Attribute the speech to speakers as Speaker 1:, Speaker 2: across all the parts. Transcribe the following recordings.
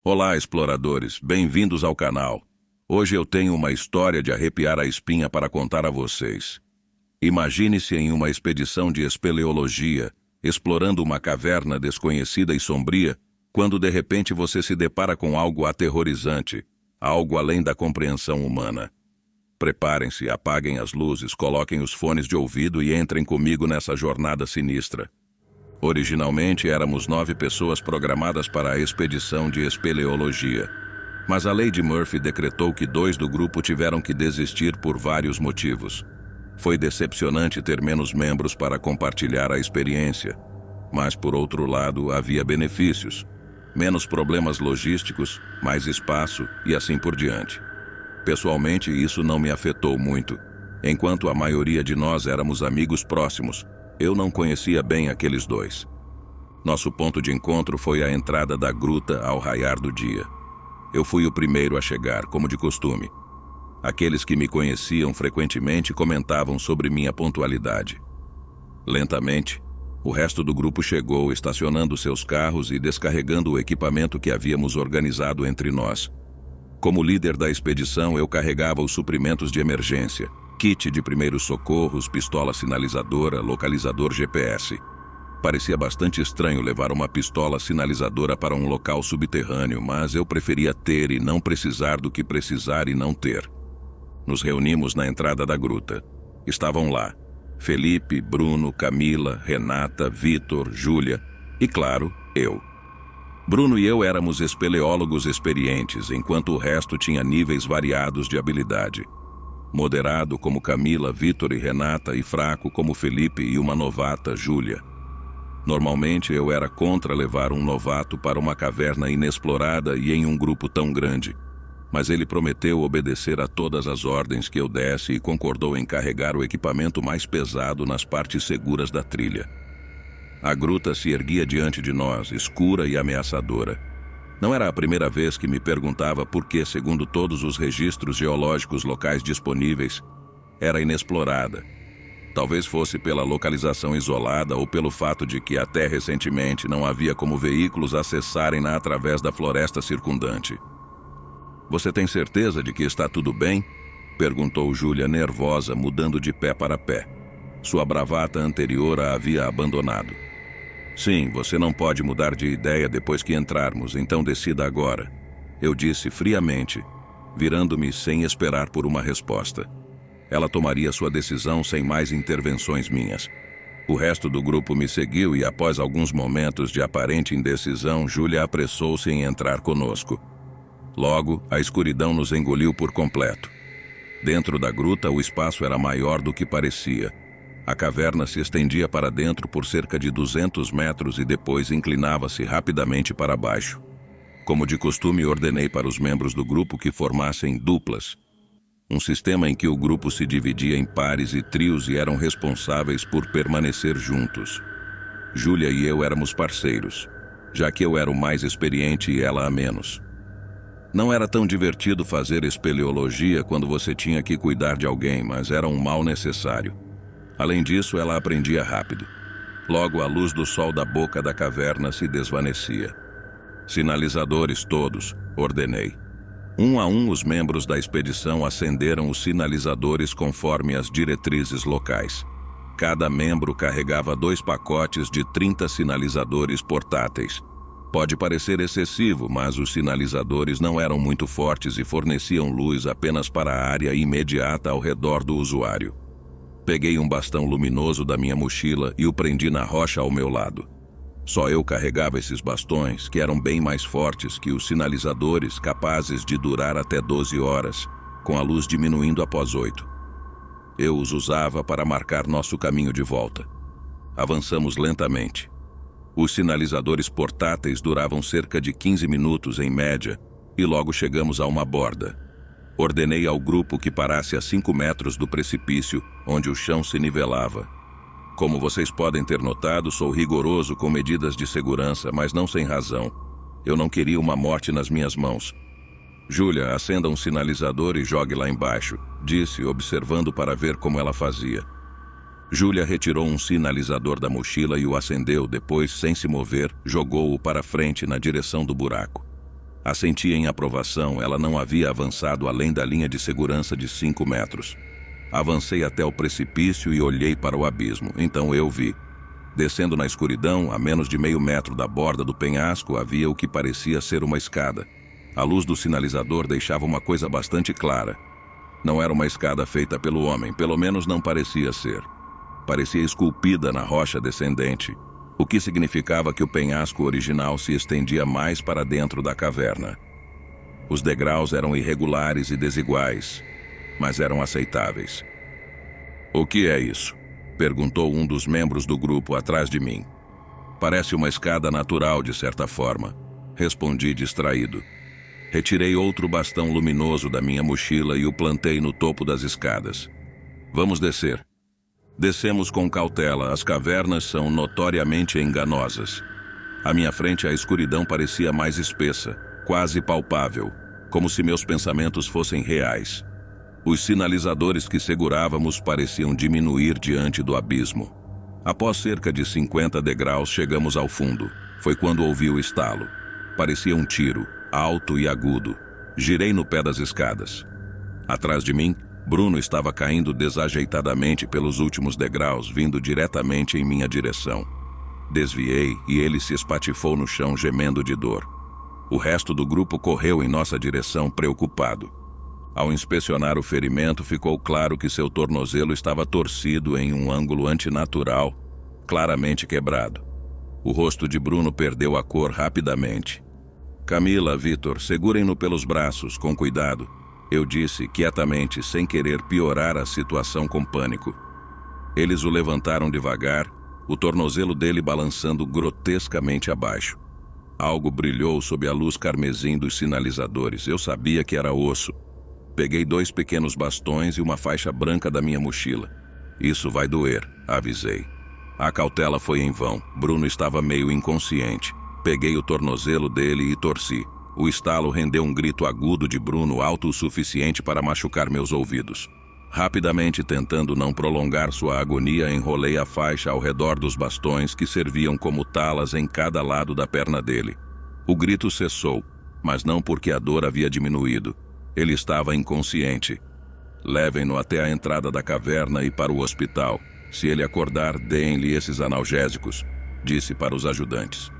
Speaker 1: Olá, exploradores, bem-vindos ao canal. Hoje eu tenho uma história de arrepiar a espinha para contar a vocês. Imagine-se em uma expedição de espeleologia, explorando uma caverna desconhecida e sombria, quando de repente você se depara com algo aterrorizante, algo além da compreensão humana. Preparem-se, apaguem as luzes, coloquem os fones de ouvido e entrem comigo nessa jornada sinistra. Originalmente éramos 9 pessoas programadas para a expedição de espeleologia, mas a lei de Murphy decretou que 2 do grupo tiveram que desistir por vários motivos. Foi decepcionante ter menos membros para compartilhar a experiência, mas por outro lado havia benefícios, menos problemas logísticos, mais espaço e assim por diante. Pessoalmente, isso não me afetou muito. Enquanto a maioria de nós éramos amigos próximos, eu não conhecia bem aqueles 2. Nosso ponto de encontro foi a entrada da gruta ao raiar do dia. Eu fui o primeiro a chegar, como de costume. Aqueles que me conheciam frequentemente comentavam sobre minha pontualidade. Lentamente, o resto do grupo chegou, estacionando seus carros e descarregando o equipamento que havíamos organizado entre nós. Como líder da expedição, eu carregava os suprimentos de emergência, kit de primeiros socorros, pistola sinalizadora, localizador GPS. Parecia bastante estranho levar uma pistola sinalizadora para um local subterrâneo, mas eu preferia ter e não precisar do que precisar e não ter. Nos reunimos na entrada da gruta. Estavam lá Felipe, Bruno, Camila, Renata, Vitor, Júlia e, claro, eu. Bruno e eu éramos espeleólogos experientes, enquanto o resto tinha níveis variados de habilidade. Moderado como Camila, Vitor e Renata, e fraco como Felipe e uma novata, Júlia. Normalmente eu era contra levar um novato para uma caverna inexplorada e em um grupo tão grande, mas ele prometeu obedecer a todas as ordens que eu desse e concordou em carregar o equipamento mais pesado nas partes seguras da trilha. A gruta se erguia diante de nós, escura e ameaçadora. Não era a primeira vez que me perguntava por que, segundo todos os registros geológicos locais disponíveis, era inexplorada. Talvez fosse pela localização isolada ou pelo fato de que até recentemente não havia como veículos acessarem-na através da floresta circundante. "Você tem certeza de que está tudo bem?" perguntou Júlia nervosa, mudando de pé para pé. Sua bravata anterior a havia abandonado. "Sim, você não pode mudar de ideia depois que entrarmos, então decida agora", eu disse friamente, virando-me sem esperar por uma resposta. Ela tomaria sua decisão sem mais intervenções minhas. O resto do grupo me seguiu e, após alguns momentos de aparente indecisão, Júlia apressou-se em entrar conosco. Logo, a escuridão nos engoliu por completo. Dentro da gruta, o espaço era maior do que parecia. A caverna se estendia para dentro por cerca de 200 metros e depois inclinava-se rapidamente para baixo. Como de costume, ordenei para os membros do grupo que formassem duplas, um sistema em que o grupo se dividia em pares e trios e eram responsáveis por permanecer juntos. Júlia e eu éramos parceiros, já que eu era o mais experiente e ela a menos. Não era tão divertido fazer espeleologia quando você tinha que cuidar de alguém, mas era um mal necessário. Além disso, ela aprendia rápido. Logo, a luz do sol da boca da caverna se desvanecia. "Sinalizadores todos", ordenei. Um a um, os membros da expedição acenderam os sinalizadores conforme as diretrizes locais. Cada membro carregava 2 pacotes de 30 sinalizadores portáteis. Pode parecer excessivo, mas os sinalizadores não eram muito fortes e forneciam luz apenas para a área imediata ao redor do usuário. Peguei um bastão luminoso da minha mochila e o prendi na rocha ao meu lado. Só eu carregava esses bastões, que eram bem mais fortes que os sinalizadores, capazes de durar até 12 horas, com a luz diminuindo após 8. Eu os usava para marcar nosso caminho de volta. Avançamos lentamente. Os sinalizadores portáteis duravam cerca de 15 minutos em média, e logo chegamos a uma borda. Ordenei ao grupo que parasse a 5 metros do precipício, onde o chão se nivelava. Como vocês podem ter notado, sou rigoroso com medidas de segurança, mas não sem razão. Eu não queria uma morte nas minhas mãos. "Júlia, acenda um sinalizador e jogue lá embaixo", disse, observando para ver como ela fazia. Júlia retirou um sinalizador da mochila e o acendeu, depois, sem se mover, jogou-o para frente na direção do buraco. Assenti em aprovação, ela não havia avançado além da linha de segurança de 5 metros. Avancei até o precipício e olhei para o abismo. Então eu vi. Descendo na escuridão, a menos de meio metro da borda do penhasco, havia o que parecia ser uma escada. A luz do sinalizador deixava uma coisa bastante clara. Não era uma escada feita pelo homem, pelo menos não parecia ser. Parecia esculpida na rocha descendente, o que significava que o penhasco original se estendia mais para dentro da caverna. Os degraus eram irregulares e desiguais, mas eram aceitáveis. "O que é isso?" perguntou um dos membros do grupo atrás de mim. "Parece uma escada natural, de certa forma", respondi distraído. Retirei outro bastão luminoso da minha mochila e o plantei no topo das escadas. "Vamos descer." Descemos com cautela. As cavernas são notoriamente enganosas. À minha frente, a escuridão parecia mais espessa, quase palpável, como se meus pensamentos fossem reais. Os sinalizadores que segurávamos pareciam diminuir diante do abismo. Após cerca de 50 degraus, chegamos ao fundo. Foi quando ouvi o estalo. Parecia um tiro, alto e agudo. Girei no pé das escadas. Atrás de mim, Bruno estava caindo desajeitadamente pelos últimos degraus, vindo diretamente em minha direção. Desviei e ele se espatifou no chão, gemendo de dor. O resto do grupo correu em nossa direção, preocupado. Ao inspecionar o ferimento, ficou claro que seu tornozelo estava torcido em um ângulo antinatural, claramente quebrado. O rosto de Bruno perdeu a cor rapidamente. "Camila, Vitor, segurem-no pelos braços, com cuidado", eu disse quietamente, sem querer piorar a situação com pânico. Eles o levantaram devagar, o tornozelo dele balançando grotescamente abaixo. Algo brilhou sob a luz carmesim dos sinalizadores. Eu sabia que era osso. Peguei 2 pequenos bastões e uma faixa branca da minha mochila. "Isso vai doer", avisei. A cautela foi em vão. Bruno estava meio inconsciente. Peguei o tornozelo dele e torci. O estalo rendeu um grito agudo de Bruno, alto o suficiente para machucar meus ouvidos. Rapidamente, tentando não prolongar sua agonia, enrolei a faixa ao redor dos bastões que serviam como talas em cada lado da perna dele. O grito cessou, mas não porque a dor havia diminuído. Ele estava inconsciente. "Levem-no até a entrada da caverna e para o hospital. Se ele acordar, deem-lhe esses analgésicos", disse para os ajudantes.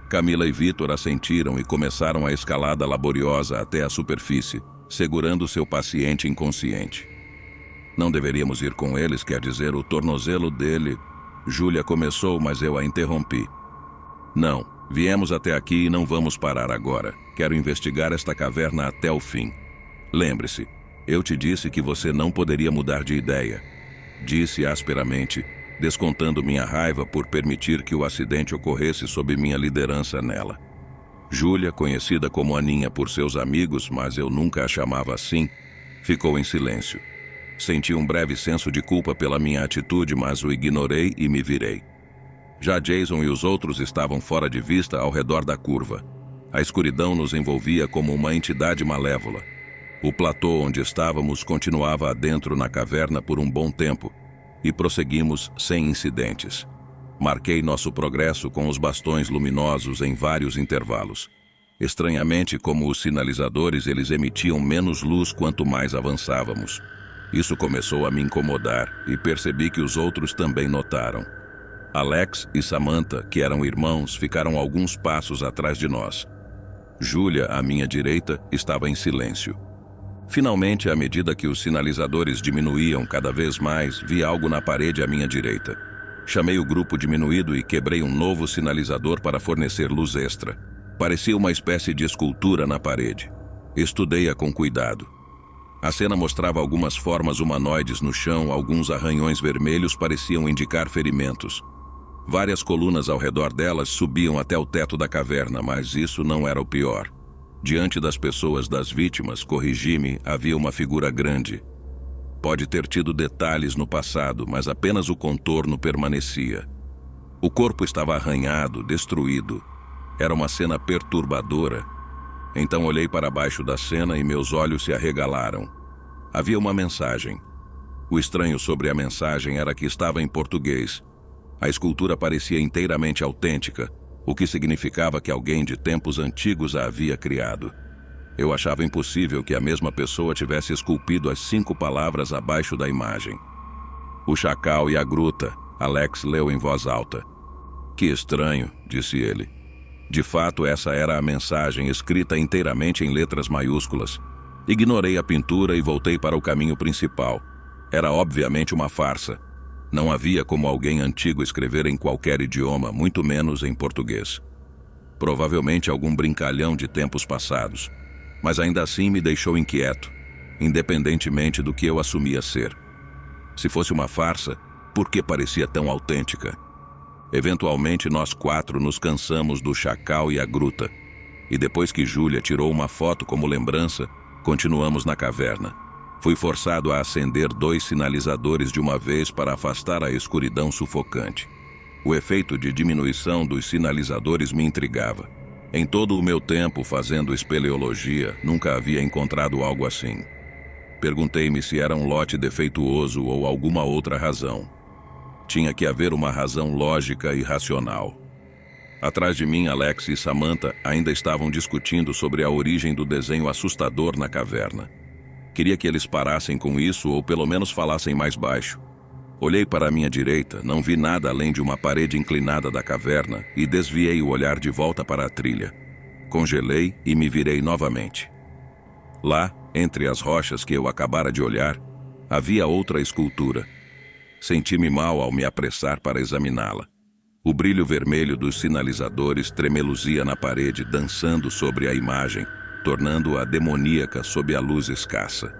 Speaker 1: Camila e Vitor assentiram e começaram a escalada laboriosa até a superfície, segurando seu paciente inconsciente. "Não deveríamos ir com eles, quer dizer, o tornozelo dele..." Júlia começou, mas eu a interrompi. "Não, viemos até aqui e não vamos parar agora. Quero investigar esta caverna até o fim. Lembre-se, eu te disse que você não poderia mudar de ideia", disse asperamente, descontando minha raiva por permitir que o acidente ocorresse sob minha liderança nela. Júlia, conhecida como Aninha por seus amigos, mas eu nunca a chamava assim, ficou em silêncio. Senti um breve senso de culpa pela minha atitude, mas o ignorei e me virei. Já Jason e os outros estavam fora de vista ao redor da curva. A escuridão nos envolvia como uma entidade malévola. O platô onde estávamos continuava adentro na caverna por um bom tempo, e prosseguimos sem incidentes. Marquei nosso progresso com os bastões luminosos em vários intervalos. Estranhamente, como os sinalizadores, eles emitiam menos luz quanto mais avançávamos. Isso começou a me incomodar e percebi que os outros também notaram. Alex e Samantha, que eram irmãos, ficaram alguns passos atrás de nós. Júlia, à minha direita, estava em silêncio. Finalmente, à medida que os sinalizadores diminuíam cada vez mais, vi algo na parede à minha direita. Chamei o grupo diminuído e quebrei um novo sinalizador para fornecer luz extra. Parecia uma espécie de escultura na parede. Estudei-a com cuidado. A cena mostrava algumas formas humanoides no chão, alguns arranhões vermelhos pareciam indicar ferimentos. Várias colunas ao redor delas subiam até o teto da caverna, mas isso não era o pior. Diante das pessoas das vítimas, corrigi-me, havia uma figura grande. Pode ter tido detalhes no passado, mas apenas o contorno permanecia. O corpo estava arranhado, destruído. Era uma cena perturbadora. Então olhei para baixo da cena e meus olhos se arregalaram. Havia uma mensagem. O estranho sobre a mensagem era que estava em português. A escultura parecia inteiramente autêntica, o que significava que alguém de tempos antigos a havia criado. Eu achava impossível que a mesma pessoa tivesse esculpido as 5 palavras abaixo da imagem. O chacal e a gruta, Alex leu em voz alta. Que estranho, disse ele. De fato, essa era a mensagem escrita inteiramente em letras maiúsculas. Ignorei a pintura e voltei para o caminho principal. Era obviamente uma farsa. Não havia como alguém antigo escrever em qualquer idioma, muito menos em português. Provavelmente algum brincalhão de tempos passados. Mas ainda assim me deixou inquieto, independentemente do que eu assumia ser. Se fosse uma farsa, por que parecia tão autêntica? Eventualmente nós 4 nos cansamos do chacal e a gruta. E depois que Júlia tirou uma foto como lembrança, continuamos na caverna. Fui forçado a acender 2 sinalizadores de uma vez para afastar a escuridão sufocante. O efeito de diminuição dos sinalizadores me intrigava. Em todo o meu tempo fazendo espeleologia, nunca havia encontrado algo assim. Perguntei-me se era um lote defeituoso ou alguma outra razão. Tinha que haver uma razão lógica e racional. Atrás de mim, Alex e Samantha ainda estavam discutindo sobre a origem do desenho assustador na caverna. Queria que eles parassem com isso ou pelo menos falassem mais baixo. Olhei para a minha direita, não vi nada além de uma parede inclinada da caverna e desviei o olhar de volta para a trilha. Congelei e me virei novamente. Lá, entre as rochas que eu acabara de olhar, havia outra escultura. Senti-me mal ao me apressar para examiná-la. O brilho vermelho dos sinalizadores tremeluzia na parede, dançando sobre a imagem, tornando-a demoníaca sob a luz escassa.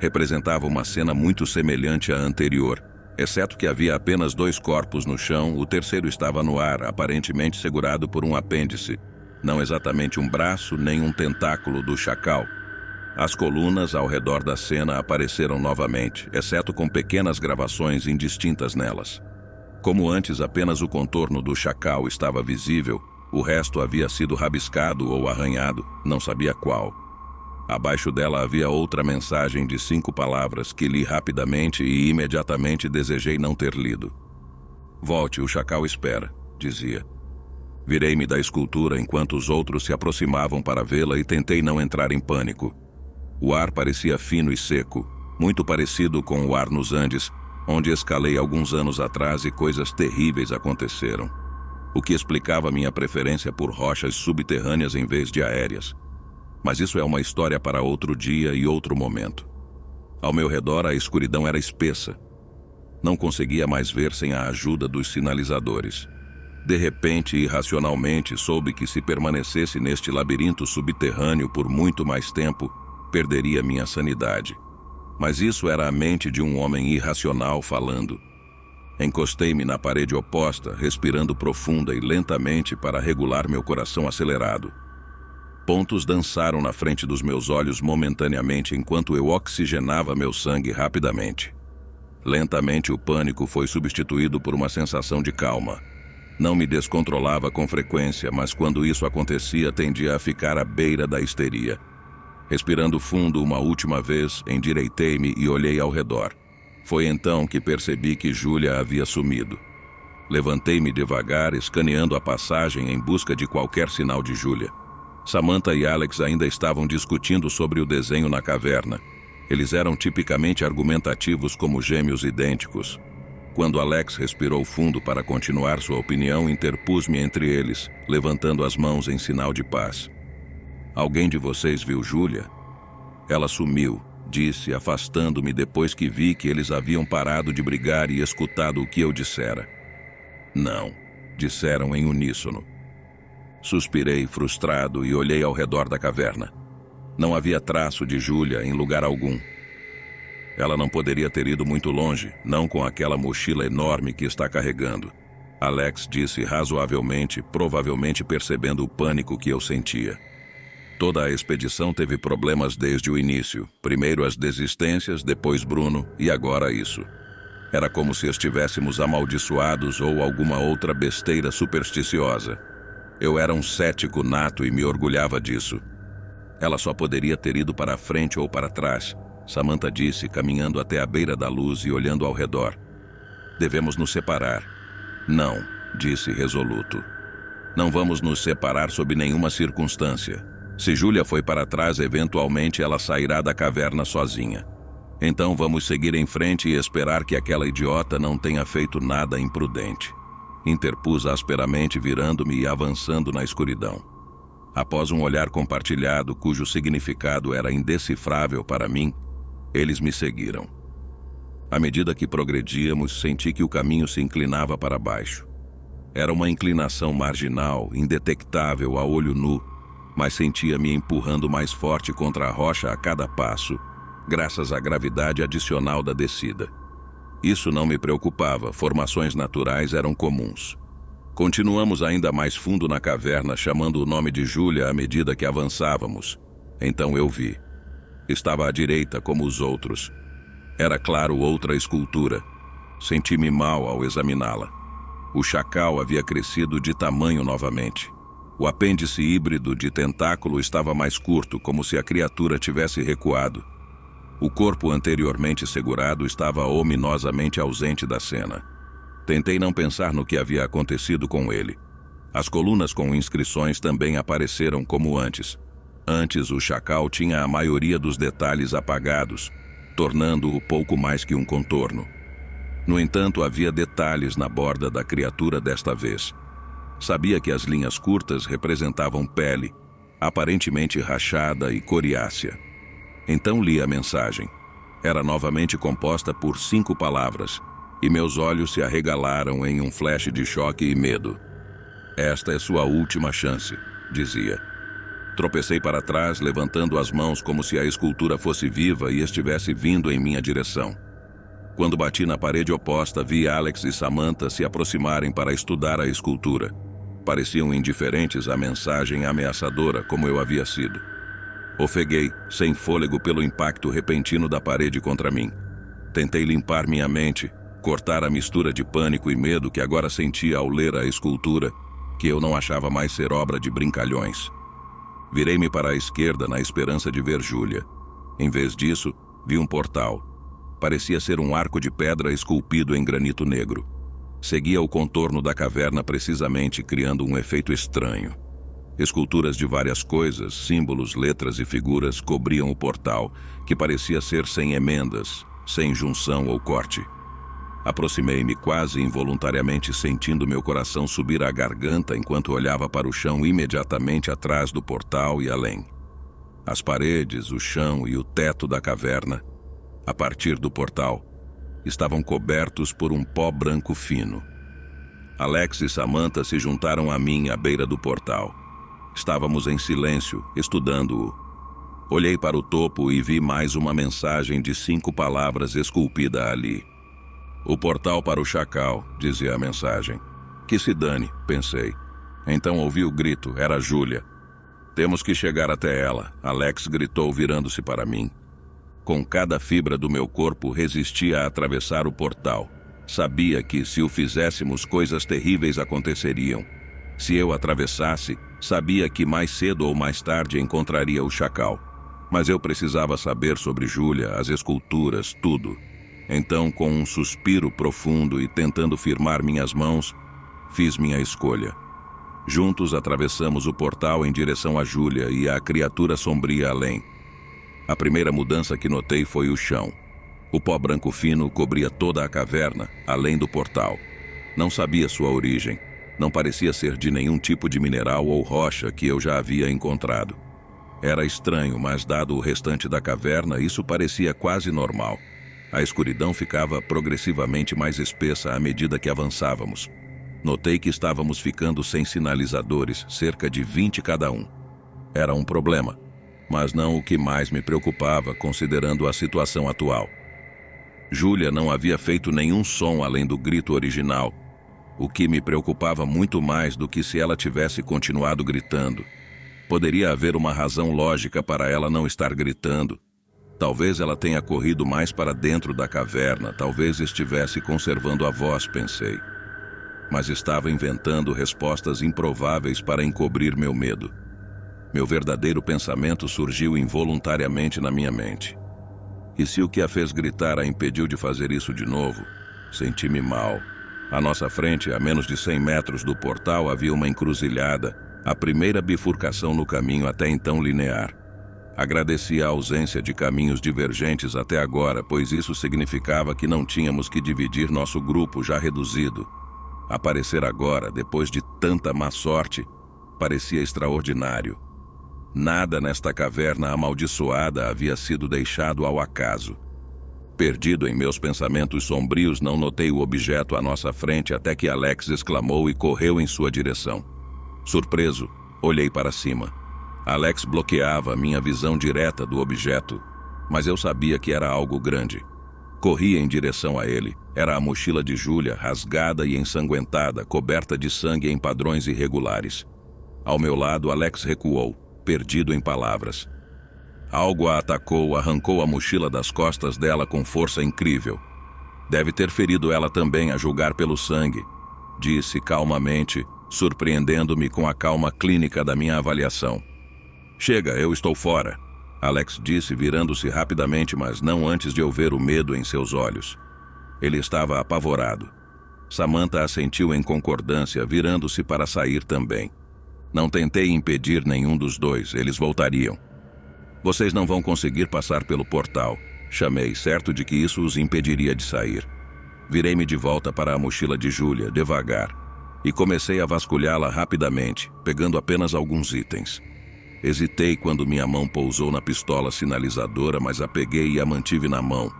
Speaker 1: Representava uma cena muito semelhante à anterior, exceto que havia apenas 2 corpos no chão, o terceiro estava no ar, aparentemente segurado por um apêndice, não exatamente um braço nem um tentáculo do chacal. As colunas ao redor da cena apareceram novamente, exceto com pequenas gravações indistintas nelas. Como antes apenas o contorno do chacal estava visível, o resto havia sido rabiscado ou arranhado, não sabia qual. Abaixo dela havia outra mensagem de 5 palavras que li rapidamente e imediatamente desejei não ter lido. Volte, o chacal espera, dizia. Virei-me da escultura enquanto os outros se aproximavam para vê-la e tentei não entrar em pânico. O ar parecia fino e seco, muito parecido com o ar nos Andes, onde escalei alguns anos atrás e coisas terríveis aconteceram. O que explicava minha preferência por rochas subterrâneas em vez de aéreas. Mas isso é uma história para outro dia e outro momento. Ao meu redor a escuridão era espessa. Não conseguia mais ver sem a ajuda dos sinalizadores. De repente, irracionalmente, soube que se permanecesse neste labirinto subterrâneo por muito mais tempo, perderia minha sanidade. Mas isso era a mente de um homem irracional falando. Encostei-me na parede oposta, respirando profunda e lentamente para regular meu coração acelerado. Pontos dançaram na frente dos meus olhos momentaneamente enquanto eu oxigenava meu sangue rapidamente. Lentamente o pânico foi substituído por uma sensação de calma. Não me descontrolava com frequência, mas quando isso acontecia tendia a ficar à beira da histeria. Respirando fundo uma última vez, endireitei-me e olhei ao redor. Foi então que percebi que Júlia havia sumido. Levantei-me devagar, escaneando a passagem em busca de qualquer sinal de Júlia. Samantha e Alex ainda estavam discutindo sobre o desenho na caverna. Eles eram tipicamente argumentativos como gêmeos idênticos. Quando Alex respirou fundo para continuar sua opinião, interpus-me entre eles, levantando as mãos em sinal de paz. Alguém de vocês viu Júlia? Ela sumiu, disse, afastando-me depois que vi que eles haviam parado de brigar e escutado o que eu dissera. Não, disseram em uníssono. Suspirei, frustrado, e olhei ao redor da caverna. Não havia traço de Júlia em lugar algum. Ela não poderia ter ido muito longe, não com aquela mochila enorme que está carregando. Alex disse razoavelmente, provavelmente percebendo o pânico que eu sentia. Toda a expedição teve problemas desde o início. Primeiro as desistências, depois Bruno e agora isso. Era como se estivéssemos amaldiçoados ou alguma outra besteira supersticiosa. Eu era um cético nato e me orgulhava disso. Ela só poderia ter ido para a frente ou para trás, Samantha disse, caminhando até a beira da luz e olhando ao redor. Devemos nos separar. Não, disse resoluto. Não vamos nos separar sob nenhuma circunstância. Se Júlia foi para trás, eventualmente ela sairá da caverna sozinha. Então vamos seguir em frente e esperar que aquela idiota não tenha feito nada imprudente. Interpus asperamente, virando-me e avançando na escuridão. Após um olhar compartilhado, cujo significado era indecifrável para mim, eles me seguiram. À medida que progredíamos, senti que o caminho se inclinava para baixo. Era uma inclinação marginal, indetectável a olho nu, mas sentia-me empurrando mais forte contra a rocha a cada passo, graças à gravidade adicional da descida. Isso não me preocupava, formações naturais eram comuns. Continuamos ainda mais fundo na caverna, chamando o nome de Júlia à medida que avançávamos. Então eu vi. Estava à direita como os outros. Era claro outra escultura. Senti-me mal ao examiná-la. O chacal havia crescido de tamanho novamente. O apêndice híbrido de tentáculo estava mais curto, como se a criatura tivesse recuado. O corpo anteriormente segurado estava ominosamente ausente da cena. Tentei não pensar no que havia acontecido com ele. As colunas com inscrições também apareceram como antes. Antes, o chacal tinha a maioria dos detalhes apagados, tornando-o pouco mais que um contorno. No entanto, havia detalhes na borda da criatura desta vez. Sabia que as linhas curtas representavam pele, aparentemente rachada e coriácea. Então li a mensagem. Era novamente composta por 5 palavras, e meus olhos se arregalaram em um flash de choque e medo. Esta é sua última chance, dizia. Tropecei para trás, levantando as mãos como se a escultura fosse viva e estivesse vindo em minha direção. Quando bati na parede oposta, vi Alex e Samantha se aproximarem para estudar a escultura. Pareciam indiferentes à mensagem ameaçadora, como eu havia sido. Ofeguei, sem fôlego pelo impacto repentino da parede contra mim. Tentei limpar minha mente, cortar a mistura de pânico e medo que agora sentia ao ler a escultura, que eu não achava mais ser obra de brincalhões. Virei-me para a esquerda na esperança de ver Júlia. Em vez disso, vi um portal. Parecia ser um arco de pedra esculpido em granito negro. Seguia o contorno da caverna precisamente, criando um efeito estranho. Esculturas de várias coisas, símbolos, letras e figuras cobriam o portal, que parecia ser sem emendas, sem junção ou corte. Aproximei-me quase involuntariamente, sentindo meu coração subir à garganta enquanto olhava para o chão imediatamente atrás do portal e além. As paredes, o chão e o teto da caverna, a partir do portal, estavam cobertos por um pó branco fino. Alex e Samantha se juntaram a mim à beira do portal. Estávamos em silêncio, estudando-o. Olhei para o topo e vi mais uma mensagem de 5 palavras esculpida ali. O portal para o chacal, dizia a mensagem. Que se dane, pensei. Então ouvi o grito, era Júlia. Temos que chegar até ela, Alex gritou virando-se para mim. Com cada fibra do meu corpo resistia a atravessar o portal. Sabia que, se o fizéssemos, coisas terríveis aconteceriam. Se eu atravessasse, sabia que mais cedo ou mais tarde encontraria o chacal. Mas eu precisava saber sobre Júlia, as esculturas, tudo. Então, com um suspiro profundo e tentando firmar minhas mãos, fiz minha escolha. Juntos atravessamos o portal em direção a Júlia e à criatura sombria além. A primeira mudança que notei foi o chão. O pó branco fino cobria toda a caverna, além do portal. Não sabia sua origem. Não parecia ser de nenhum tipo de mineral ou rocha que eu já havia encontrado. Era estranho, mas dado o restante da caverna, isso parecia quase normal. A escuridão ficava progressivamente mais espessa à medida que avançávamos. Notei que estávamos ficando sem sinalizadores, cerca de 20 cada um. Era um problema, mas não o que mais me preocupava, considerando a situação atual. Júlia não havia feito nenhum som além do grito original, o que me preocupava muito mais do que se ela tivesse continuado gritando. Poderia haver uma razão lógica para ela não estar gritando. Talvez ela tenha corrido mais para dentro da caverna, talvez estivesse conservando a voz, pensei. Mas estava inventando respostas improváveis para encobrir meu medo. Meu verdadeiro pensamento surgiu involuntariamente na minha mente. E se o que a fez gritar a impediu de fazer isso de novo? Senti-me mal. À nossa frente, a menos de 100 metros do portal, havia uma encruzilhada, a primeira bifurcação no caminho até então linear. Agradeci a ausência de caminhos divergentes até agora, pois isso significava que não tínhamos que dividir nosso grupo já reduzido. Aparecer agora, depois de tanta má sorte, parecia extraordinário. Nada nesta caverna amaldiçoada havia sido deixado ao acaso. Perdido em meus pensamentos sombrios, não notei o objeto à nossa frente até que Alex exclamou e correu em sua direção. Surpreso, olhei para cima. Alex bloqueava minha visão direta do objeto, mas eu sabia que era algo grande. Corri em direção a ele. Era a mochila de Júlia, rasgada e ensanguentada, coberta de sangue em padrões irregulares. Ao meu lado, Alex recuou, perdido em palavras. Algo a atacou, arrancou a mochila das costas dela com força incrível. Deve ter ferido ela também, a julgar pelo sangue, disse calmamente, surpreendendo-me com a calma clínica da minha avaliação. Chega, eu estou fora, Alex disse, virando-se rapidamente, mas não antes de eu ver o medo em seus olhos. Ele estava apavorado. Samantha assentiu em concordância, virando-se para sair também. Não tentei impedir nenhum dos dois, eles voltariam. Vocês não vão conseguir passar pelo portal, chamei, certo de que isso os impediria de sair. Virei-me de volta para a mochila de Júlia, devagar, e comecei a vasculhá-la rapidamente, pegando apenas alguns itens. Hesitei quando minha mão pousou na pistola sinalizadora, mas a peguei e a mantive na mão.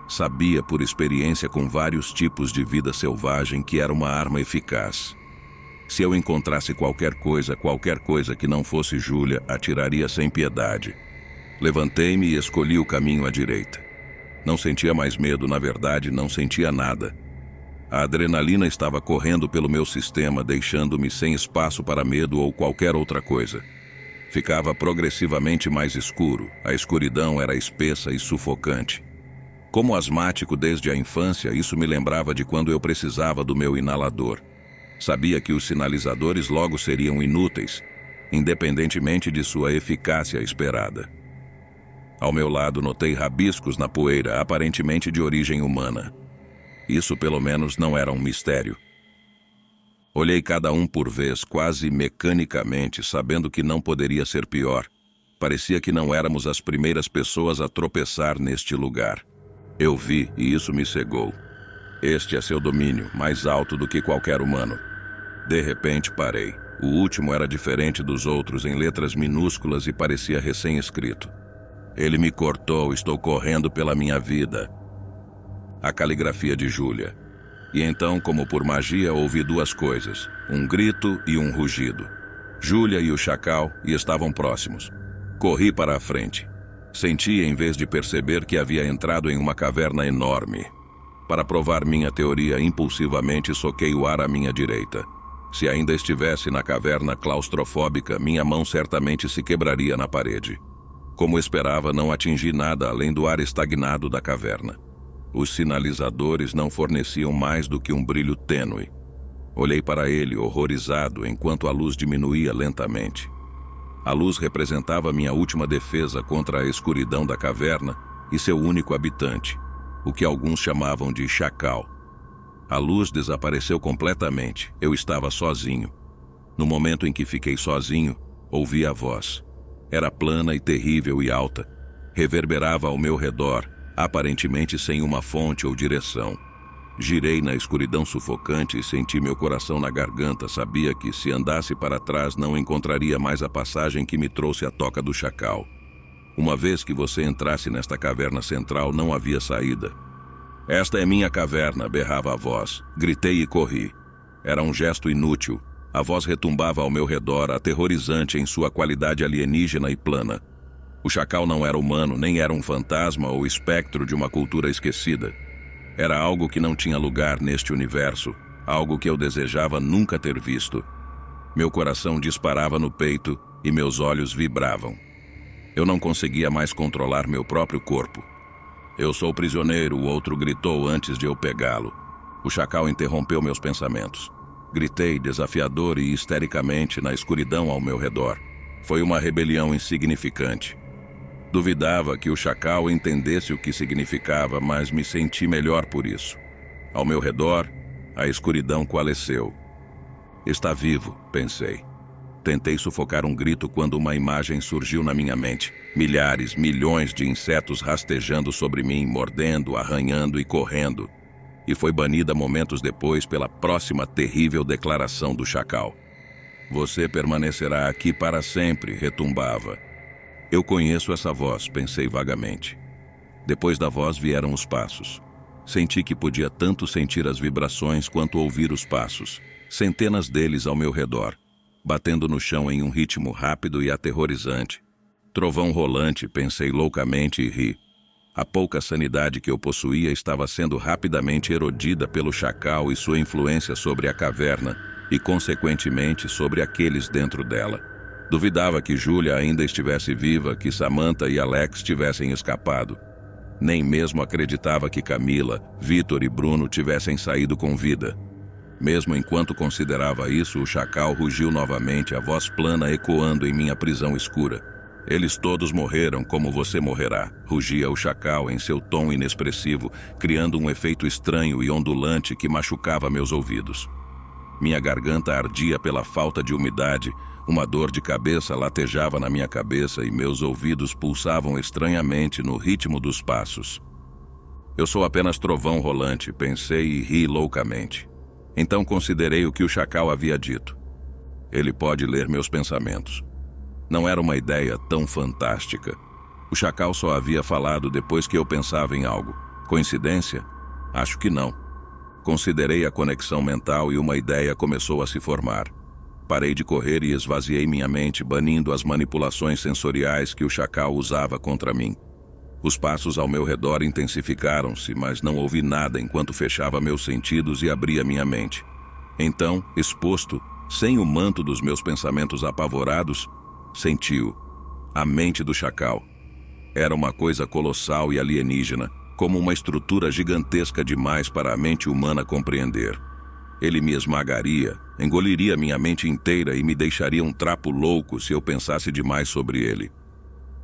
Speaker 1: Sabia por experiência com vários tipos de vida selvagem que era uma arma eficaz. Se eu encontrasse qualquer coisa que não fosse Júlia, atiraria sem piedade. Levantei-me e escolhi o caminho à direita. Não sentia mais medo, na verdade, não sentia nada. A adrenalina estava correndo pelo meu sistema, deixando-me sem espaço para medo ou qualquer outra coisa. Ficava progressivamente mais escuro, a escuridão era espessa e sufocante. Como asmático desde a infância, isso me lembrava de quando eu precisava do meu inalador. Sabia que os sinalizadores logo seriam inúteis, independentemente de sua eficácia esperada. Ao meu lado notei rabiscos na poeira, aparentemente de origem humana. Isso pelo menos não era um mistério. Olhei cada um por vez, quase mecanicamente, sabendo que não poderia ser pior. Parecia que não éramos as primeiras pessoas a tropeçar neste lugar. Eu vi, e isso me cegou. Este é seu domínio, mais alto do que qualquer humano. De repente parei. O último era diferente dos outros, em letras minúsculas, e parecia recém-escrito. Ele me cortou, estou correndo pela minha vida. A caligrafia de Júlia. E então, como por magia, ouvi duas coisas, um grito e um rugido. Júlia e o chacal estavam próximos. Corri para a frente. Senti, em vez de perceber, que havia entrado em uma caverna enorme. Para provar minha teoria, impulsivamente soquei o ar à minha direita. Se ainda estivesse na caverna claustrofóbica, minha mão certamente se quebraria na parede. Como esperava, não atingi nada além do ar estagnado da caverna. Os sinalizadores não forneciam mais do que um brilho tênue. Olhei para ele, horrorizado, enquanto a luz diminuía lentamente. A luz representava minha última defesa contra a escuridão da caverna e seu único habitante, o que alguns chamavam de chacal. A luz desapareceu completamente. Eu estava sozinho. No momento em que fiquei sozinho, ouvi a voz. Era plana e terrível e alta. Reverberava ao meu redor, aparentemente sem uma fonte ou direção. Girei na escuridão sufocante e senti meu coração na garganta. Sabia que, se andasse para trás, não encontraria mais a passagem que me trouxe à toca do chacal. Uma vez que você entrasse nesta caverna central, não havia saída. Esta é minha caverna, berrava a voz. Gritei e corri. Era um gesto inútil. A voz retumbava ao meu redor, aterrorizante em sua qualidade alienígena e plana. O chacal não era humano, nem era um fantasma ou espectro de uma cultura esquecida. Era algo que não tinha lugar neste universo, algo que eu desejava nunca ter visto. Meu coração disparava no peito e meus olhos vibravam. Eu não conseguia mais controlar meu próprio corpo. Eu sou prisioneiro, o outro gritou antes de eu pegá-lo. O chacal interrompeu meus pensamentos. Gritei desafiador e histericamente na escuridão ao meu redor. Foi uma rebelião insignificante. Duvidava que o chacal entendesse o que significava, mas me senti melhor por isso. Ao meu redor, A escuridão coalesceu. Está vivo, pensei. Tentei sufocar um grito quando uma imagem surgiu na minha mente. Milhares, milhões de insetos rastejando sobre mim, mordendo, arranhando e correndo. E foi banida momentos depois pela próxima terrível declaração do chacal. Você permanecerá aqui para sempre, retumbava. Eu conheço essa voz, pensei vagamente. Depois da voz vieram os passos. Senti que podia tanto sentir as vibrações quanto ouvir os passos. Centenas deles ao meu redor, batendo no chão em um ritmo rápido e aterrorizante. Trovão rolante, pensei loucamente e ri. A pouca sanidade que eu possuía estava sendo rapidamente erodida pelo chacal e sua influência sobre a caverna e, consequentemente, sobre aqueles dentro dela. Duvidava que Júlia ainda estivesse viva, que Samantha e Alex tivessem escapado. Nem mesmo acreditava que Camila, Vitor e Bruno tivessem saído com vida. Mesmo enquanto considerava isso, o chacal rugiu novamente, a voz plana ecoando em minha prisão escura. Eles todos morreram como você morrerá, rugia o chacal em seu tom inexpressivo, criando um efeito estranho e ondulante que machucava meus ouvidos. Minha garganta ardia pela falta de umidade, uma dor de cabeça latejava na minha cabeça e meus ouvidos pulsavam estranhamente no ritmo dos passos. Eu sou apenas trovão rolante, pensei e ri loucamente. Então considerei o que o chacal havia dito. Ele pode ler meus pensamentos. Não era uma ideia tão fantástica. O chacal só havia falado depois que eu pensava em algo. Coincidência? Acho que não. Considerei a conexão mental e uma ideia começou a se formar. Parei de correr e esvaziei minha mente, banindo as manipulações sensoriais que o chacal usava contra mim. Os passos ao meu redor intensificaram-se, mas não ouvi nada enquanto fechava meus sentidos e abria minha mente. Então, exposto, sem o manto dos meus pensamentos apavorados, senti-o. A mente do chacal. Era uma coisa colossal e alienígena, como uma estrutura gigantesca demais para a mente humana compreender. Ele me esmagaria, engoliria minha mente inteira e me deixaria um trapo louco se eu pensasse demais sobre ele.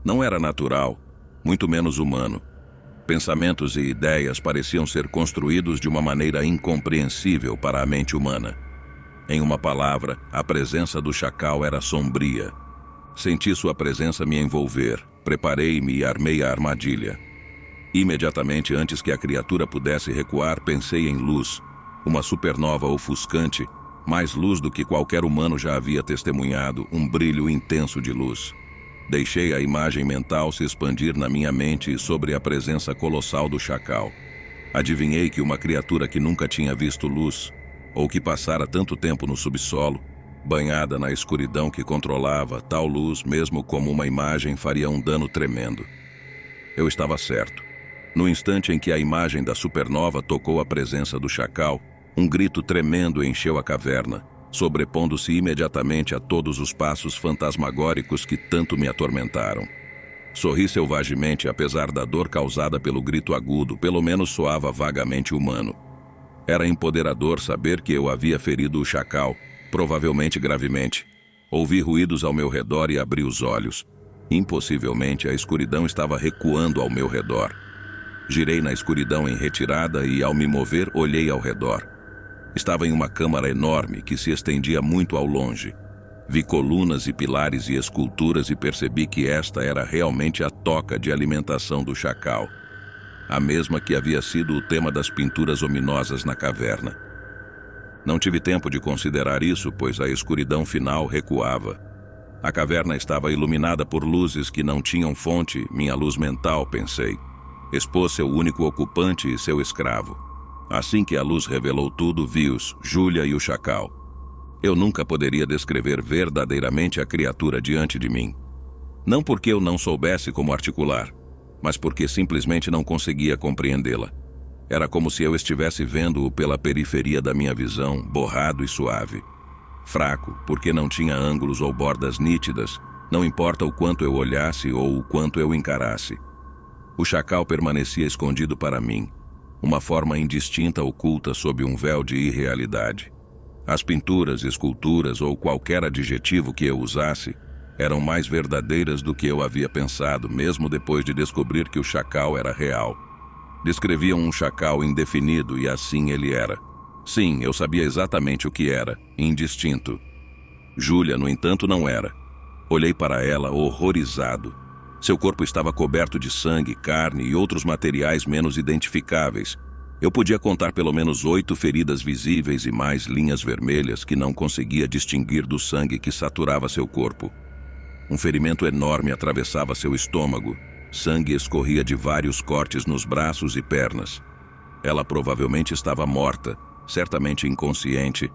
Speaker 1: Não era natural, muito menos humano. Pensamentos e ideias pareciam ser construídos de uma maneira incompreensível para a mente humana. Em uma palavra, a presença do chacal era sombria. Senti sua presença me envolver, preparei-me e armei a armadilha. Imediatamente antes que a criatura pudesse recuar, pensei em luz, uma supernova ofuscante, mais luz do que qualquer humano já havia testemunhado, um brilho intenso de luz. Deixei a imagem mental se expandir na minha mente sobre a presença colossal do chacal. Adivinhei que uma criatura que nunca tinha visto luz, ou que passara tanto tempo no subsolo, banhada na escuridão que controlava, tal luz, mesmo como uma imagem, faria um dano tremendo. Eu estava certo. No instante em que a imagem da supernova tocou a presença do chacal, um grito tremendo encheu a caverna, sobrepondo-se imediatamente a todos os passos fantasmagóricos que tanto me atormentaram. Sorri selvagemente, apesar da dor causada pelo grito agudo, pelo menos soava vagamente humano. Era empoderador saber que eu havia ferido o chacal, provavelmente gravemente. Ouvi ruídos ao meu redor e abri os olhos. Impossivelmente, a escuridão estava recuando ao meu redor. Girei na escuridão em retirada e, ao me mover, olhei ao redor. Estava em uma câmara enorme que se estendia muito ao longe. Vi colunas e pilares e esculturas e percebi que esta era realmente a toca de alimentação do chacal. A mesma que havia sido o tema das pinturas ominosas na caverna. Não tive tempo de considerar isso, pois a escuridão final recuava. A caverna estava iluminada por luzes que não tinham fonte, minha luz mental, pensei. Expôs seu único ocupante e seu escravo. Assim que a luz revelou tudo, vi-os, Júlia e o chacal. Eu nunca poderia descrever verdadeiramente a criatura diante de mim. Não porque eu não soubesse como articular, mas porque simplesmente não conseguia compreendê-la. Era como se eu estivesse vendo-o pela periferia da minha visão, borrado e suave. Fraco, porque não tinha ângulos ou bordas nítidas, não importa o quanto eu olhasse ou o quanto eu encarasse. O chacal permanecia escondido para mim, uma forma indistinta oculta sob um véu de irrealidade. As pinturas, esculturas ou qualquer adjetivo que eu usasse eram mais verdadeiras do que eu havia pensado, mesmo depois de descobrir que o chacal era real. Descreviam um chacal indefinido e assim ele era. Sim, eu sabia exatamente o que era, indistinto. Júlia, no entanto, não era. Olhei para ela horrorizado. Seu corpo estava coberto de sangue, carne e outros materiais menos identificáveis. Eu podia contar pelo menos 8 feridas visíveis e mais linhas vermelhas que não conseguia distinguir do sangue que saturava seu corpo. Um ferimento enorme atravessava seu estômago. Sangue escorria de vários cortes nos braços e pernas. Ela provavelmente estava morta, certamente inconsciente,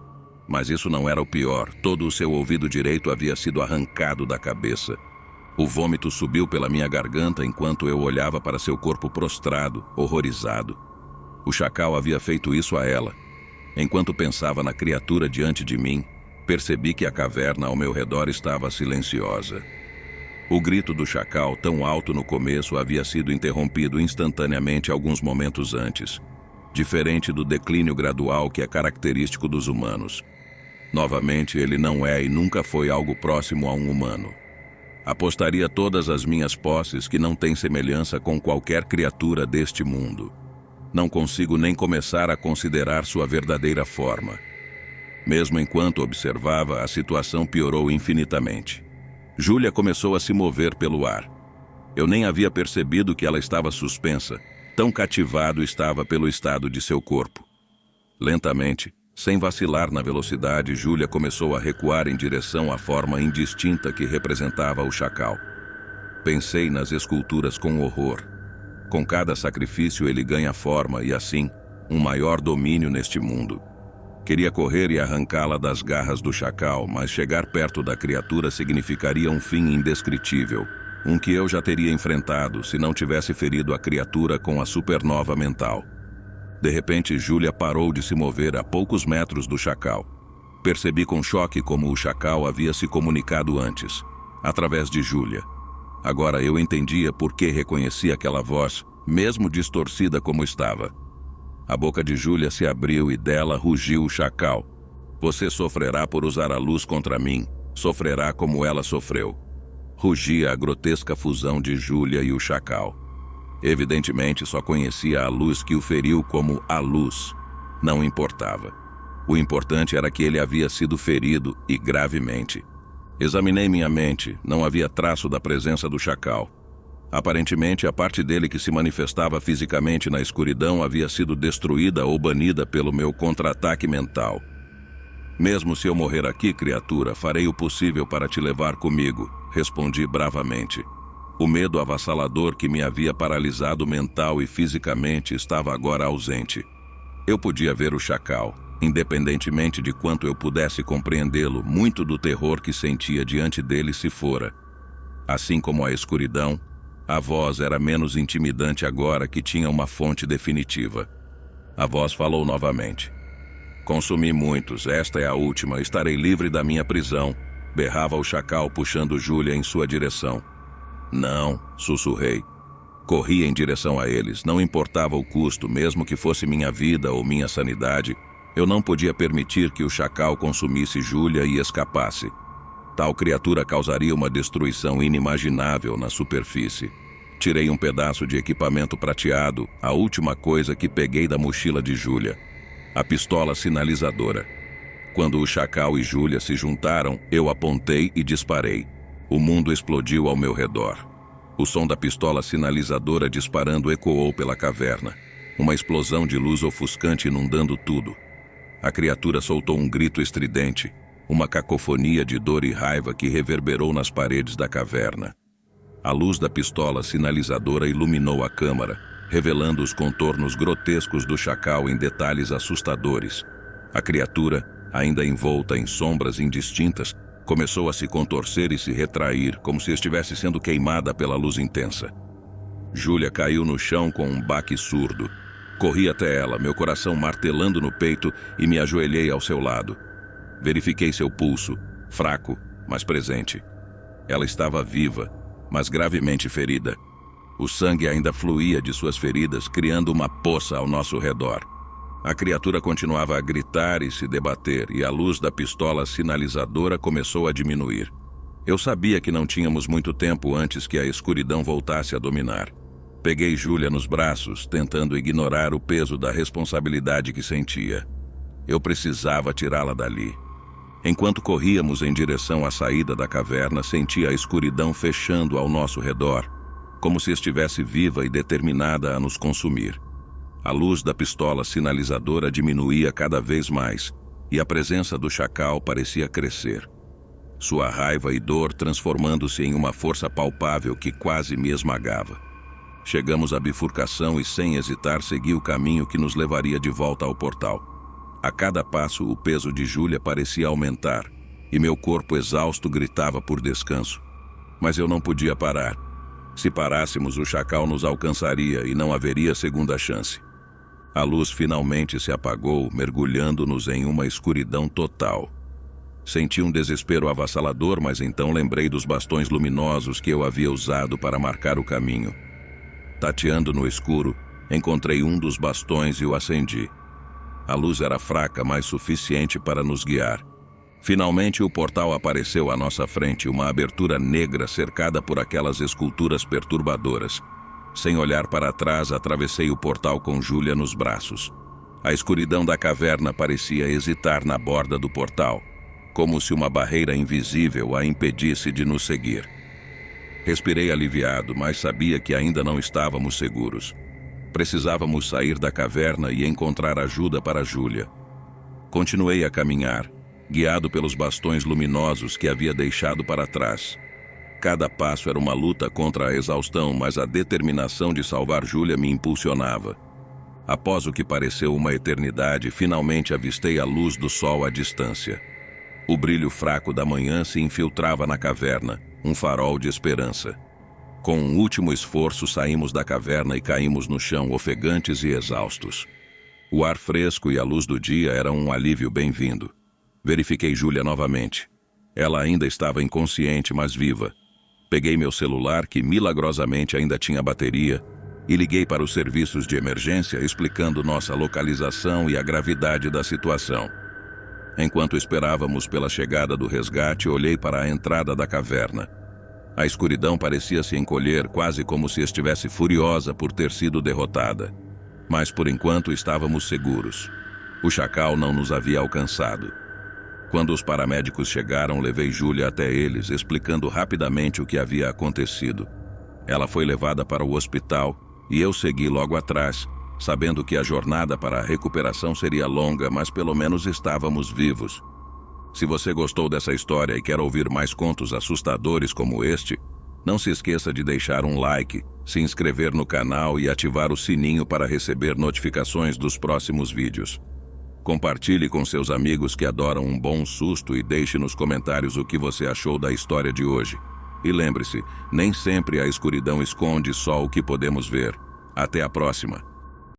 Speaker 1: mas isso não era o pior. Todo o seu ouvido direito havia sido arrancado da cabeça. O vômito subiu pela minha garganta enquanto eu olhava para seu corpo prostrado, horrorizado. O chacal havia feito isso a ela. Enquanto pensava na criatura diante de mim, percebi que a caverna ao meu redor estava silenciosa. O grito do chacal, tão alto no começo, havia sido interrompido instantaneamente alguns momentos antes, diferente do declínio gradual que é característico dos humanos. Novamente, ele não é e nunca foi algo próximo a um humano. Apostaria todas as minhas posses que não tem semelhança com qualquer criatura deste mundo. Não consigo nem começar a considerar sua verdadeira forma. Mesmo enquanto observava, a situação piorou infinitamente. Júlia começou a se mover pelo ar. Eu nem havia percebido que ela estava suspensa, tão cativado estava pelo estado de seu corpo. Lentamente, sem vacilar na velocidade, Júlia começou a recuar em direção à forma indistinta que representava o chacal. Pensei nas esculturas com horror. Com cada sacrifício ele ganha forma e, assim, um maior domínio neste mundo. Queria correr e arrancá-la das garras do chacal, mas chegar perto da criatura significaria um fim indescritível, um que eu já teria enfrentado se não tivesse ferido a criatura com a supernova mental. De repente, Júlia parou de se mover a poucos metros do chacal. Percebi com choque como o chacal havia se comunicado antes, através de Júlia. Agora eu entendia por que reconheci aquela voz, mesmo distorcida como estava. A boca de Júlia se abriu e dela rugiu o chacal. Você sofrerá por usar a luz contra mim, sofrerá como ela sofreu. Rugia a grotesca fusão de Júlia e o chacal. Evidentemente só conhecia a luz que o feriu como a luz. Não importava. O importante era que ele havia sido ferido e gravemente. Examinei minha mente, não havia traço da presença do chacal. Aparentemente, a parte dele que se manifestava fisicamente na escuridão havia sido destruída ou banida pelo meu contra-ataque mental. Mesmo se eu morrer aqui, criatura, farei o possível para te levar comigo, respondi bravamente. O medo avassalador que me havia paralisado mental e fisicamente estava agora ausente. Eu podia ver o chacal, independentemente de quanto eu pudesse compreendê-lo, muito do terror que sentia diante dele se fora. Assim como a escuridão, a voz era menos intimidante agora que tinha uma fonte definitiva. A voz falou novamente. Consumi muitos, esta é a última, estarei livre da minha prisão, berrava o chacal puxando Júlia em sua direção. Não, sussurrei. Corri em direção a eles, não importava o custo, mesmo que fosse minha vida ou minha sanidade, eu não podia permitir que o chacal consumisse Júlia e escapasse. Tal criatura causaria uma destruição inimaginável na superfície. Tirei um pedaço de equipamento prateado, a última coisa que peguei da mochila de Júlia. A pistola sinalizadora. Quando o chacal e Júlia se juntaram, eu apontei e disparei. O mundo explodiu ao meu redor. O som da pistola sinalizadora disparando ecoou pela caverna. Uma explosão de luz ofuscante inundando tudo. A criatura soltou um grito estridente, uma cacofonia de dor e raiva que reverberou nas paredes da caverna. A luz da pistola sinalizadora iluminou a câmara, revelando os contornos grotescos do chacal em detalhes assustadores. A criatura, ainda envolta em sombras indistintas, começou a se contorcer e se retrair, como se estivesse sendo queimada pela luz intensa. Júlia caiu no chão com um baque surdo. Corri até ela, meu coração martelando no peito, e me ajoelhei ao seu lado. Verifiquei seu pulso, fraco, mas presente. Ela estava viva, mas gravemente ferida. O sangue ainda fluía de suas feridas, criando uma poça ao nosso redor. A criatura continuava a gritar e se debater, e a luz da pistola sinalizadora começou a diminuir. Eu sabia que não tínhamos muito tempo antes que a escuridão voltasse a dominar. Peguei Júlia nos braços, tentando ignorar o peso da responsabilidade que sentia. Eu precisava tirá-la dali. Enquanto corríamos em direção à saída da caverna, senti a escuridão fechando ao nosso redor, como se estivesse viva e determinada a nos consumir. A luz da pistola sinalizadora diminuía cada vez mais, e a presença do chacal parecia crescer. Sua raiva e dor transformando-se em uma força palpável que quase me esmagava. Chegamos à bifurcação e, sem hesitar, segui o caminho que nos levaria de volta ao portal. A cada passo, o peso de Júlia parecia aumentar, e meu corpo exausto gritava por descanso. Mas eu não podia parar. Se parássemos, o chacal nos alcançaria e não haveria segunda chance. A luz finalmente se apagou, mergulhando-nos em uma escuridão total. Senti um desespero avassalador, mas então lembrei dos bastões luminosos que eu havia usado para marcar o caminho. Tateando no escuro, encontrei um dos bastões e o acendi. A luz era fraca, mas suficiente para nos guiar. Finalmente o portal apareceu à nossa frente, uma abertura negra cercada por aquelas esculturas perturbadoras. Sem olhar para trás, atravessei o portal com Júlia nos braços. A escuridão da caverna parecia hesitar na borda do portal, como se uma barreira invisível a impedisse de nos seguir. Respirei aliviado, mas sabia que ainda não estávamos seguros. Precisávamos sair da caverna e encontrar ajuda para Júlia. Continuei a caminhar, guiado pelos bastões luminosos que havia deixado para trás. Cada passo era uma luta contra a exaustão, mas a determinação de salvar Júlia me impulsionava. Após o que pareceu uma eternidade, finalmente avistei a luz do sol à distância. O brilho fraco da manhã se infiltrava na caverna, um farol de esperança. Com um último esforço, saímos da caverna e caímos no chão, ofegantes e exaustos. O ar fresco e a luz do dia eram um alívio bem-vindo. Verifiquei Júlia novamente. Ela ainda estava inconsciente, mas viva. Peguei meu celular, que milagrosamente ainda tinha bateria, e liguei para os serviços de emergência, explicando nossa localização e a gravidade da situação. Enquanto esperávamos pela chegada do resgate, olhei para a entrada da caverna. A escuridão parecia se encolher, quase como se estivesse furiosa por ter sido derrotada. Mas por enquanto estávamos seguros. O chacal não nos havia alcançado. Quando os paramédicos chegaram, levei Júlia até eles, explicando rapidamente o que havia acontecido. Ela foi levada para o hospital e eu segui logo atrás, sabendo que a jornada para a recuperação seria longa, mas pelo menos estávamos vivos. Se você gostou dessa história e quer ouvir mais contos assustadores como este, não se esqueça de deixar um like, se inscrever no canal e ativar o sininho para receber notificações dos próximos vídeos. Compartilhe com seus amigos que adoram um bom susto e deixe nos comentários o que você achou da história de hoje. E lembre-se, nem sempre a escuridão esconde só o que podemos ver. Até a próxima!